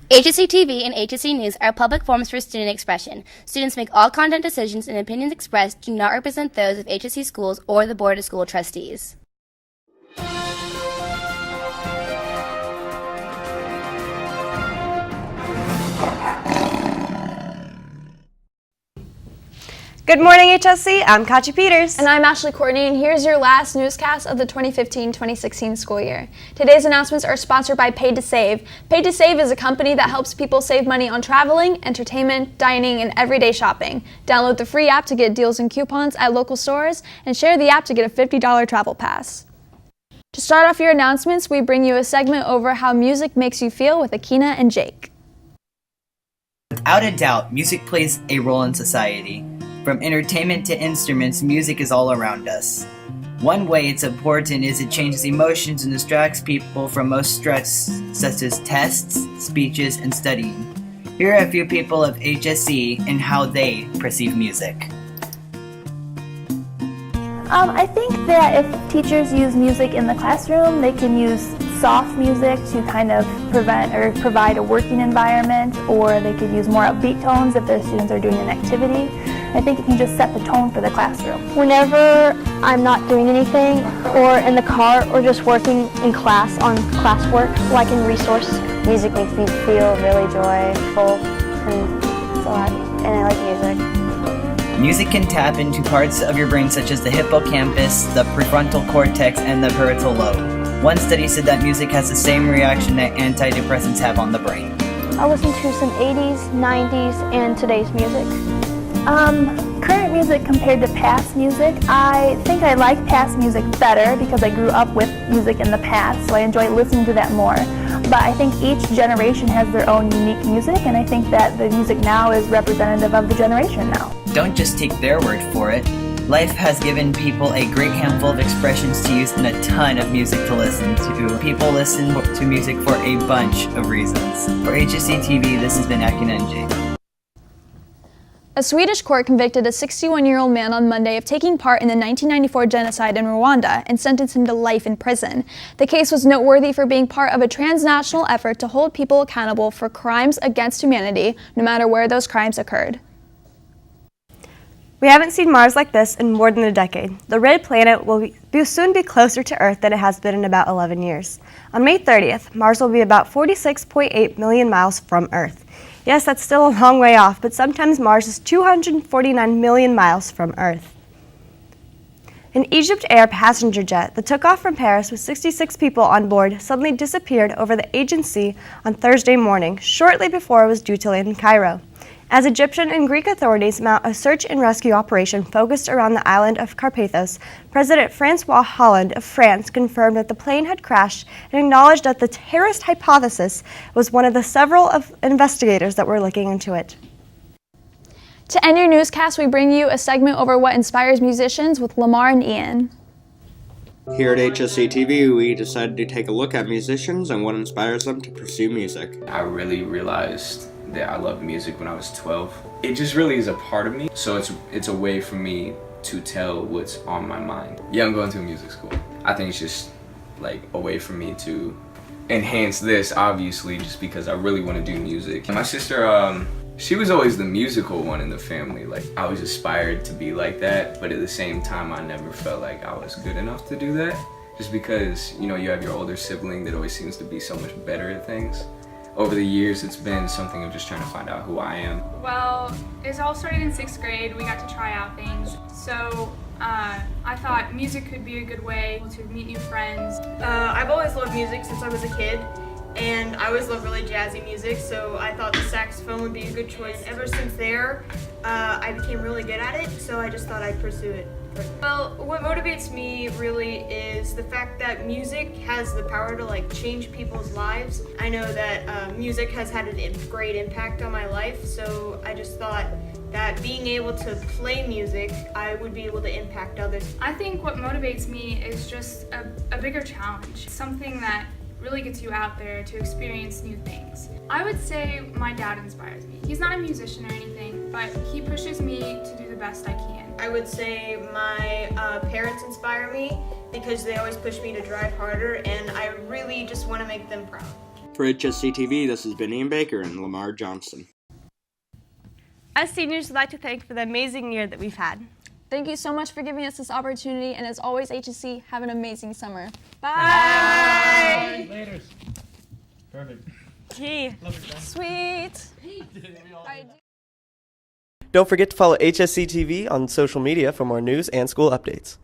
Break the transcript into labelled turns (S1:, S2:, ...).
S1: HSC TV and HSC News are public forums for student expression. Students make all content decisions, and opinions expressed do not represent those of HSC schools or the Board of School Trustees.
S2: Good morning, HSC. I'm Kachi Peters.
S3: And I'm Ashley Courtney, and here's your last newscast of the 2015-2016 school year. Today's announcements are sponsored by Paid to Save. Paid to Save is a company that helps people save money on traveling, entertainment, dining, and everyday shopping. Download the free app to get deals and coupons at local stores, and share the app to get a $50 travel pass. To start off your announcements, we bring you a segment over how music makes you feel with Akina and Jake.
S4: Without a doubt, music plays a role in society. From entertainment to instruments, music is all around us. One way it's important is it changes emotions and distracts people from most stress, such as tests, speeches, and studying. Here are a few people of HSC and how they perceive music.
S5: I think that if teachers use music in the classroom, they can use soft music to kind of provide a working environment, or they could use more upbeat tones if their students are doing an activity. I think it can just set the tone for the classroom.
S6: Whenever I'm not doing anything, or in the car, or just working in class on classwork, like in resource,
S7: music makes me feel really joyful, and I like music.
S4: Music can tap into parts of your brain such as the hippocampus, the prefrontal cortex, and the parietal lobe. One study said that music has the same reaction that antidepressants have on the brain.
S6: I listen to some 80s, 90s, and today's music.
S5: Current music compared to past music, I think I like past music better because I grew up with music in the past, so I enjoy listening to that more. But I think each generation has their own unique music, and I think that the music now is representative of the generation now.
S4: Don't just take their word for it. Life has given people a great handful of expressions to use and a ton of music to listen to. People listen to music for a bunch of reasons. For HSC TV, this has been Akin and Jake.
S3: A Swedish court convicted a 61-year-old man on Monday of taking part in the 1994 genocide in Rwanda and sentenced him to life in prison. The case was noteworthy for being part of a transnational effort to hold people accountable for crimes against humanity, no matter where those crimes occurred.
S2: We haven't seen Mars like this in more than a decade. The red planet will soon be closer to Earth than it has been in about 11 years. On May 30th, Mars will be about 46.8 million miles from Earth. Yes, that's still a long way off, but sometimes Mars is 249 million miles from Earth. An Egypt Air passenger jet that took off from Paris with 66 people on board suddenly disappeared over the Aegean Sea on Thursday morning, shortly before it was due to land in Cairo. As Egyptian and Greek authorities mount a search and rescue operation focused around the island of Carpathos, President Francois Hollande of France confirmed that the plane had crashed and acknowledged that the terrorist hypothesis was one of the several investigators that were looking into it.
S3: To end your newscast, we bring you a segment over what inspires musicians with Lamar and Ian.
S8: Here at HSC TV, we decided to take a look at musicians and what inspires them to pursue music.
S9: I really realized that I love music when I was 12. It just really is a part of me, so it's a way for me to tell what's on my mind. Yeah, I'm going to a music school. I think it's just like a way for me to enhance this, obviously, just because I really want to do music. My sister, she was always the musical one in the family. Like, I always aspired to be like that, but at the same time, I never felt like I was good enough to do that. Just because, you know, you have your older sibling that always seems to be so much better at things. Over the years, it's been something of just trying to find out who I am.
S10: Well, it all started in 6th grade. We got to try out things. So I thought music could be a good way to meet new friends.
S11: I've always loved music since I was a kid, and I always loved really jazzy music, so I thought the saxophone would be a good choice. Ever since there, I became really good at it, so I just thought I'd pursue it. Well, what motivates me really is the fact that music has the power to like change people's lives. I know that music has had a great impact on my life, so I just thought that being able to play music, I would be able to impact others.
S10: I think what motivates me is just a bigger challenge, something that really gets you out there to experience new things. I would say my dad inspires me. He's not a musician or anything, but he pushes me to do the best I can.
S11: I would say my parents inspire me because they always push me to drive harder, and I really just want to make them proud.
S8: For HSC TV, this has been Ian Baker and Lamar Johnson.
S2: As seniors, we'd like to thank for the amazing year that we've had.
S3: Thank you so much for giving us this opportunity, and as always, HSC, have an amazing summer. Bye!
S2: Bye.
S12: Later. Perfect.
S2: Gee.
S3: Sweet.
S13: Don't forget to follow HSC TV on social media for more news and school updates.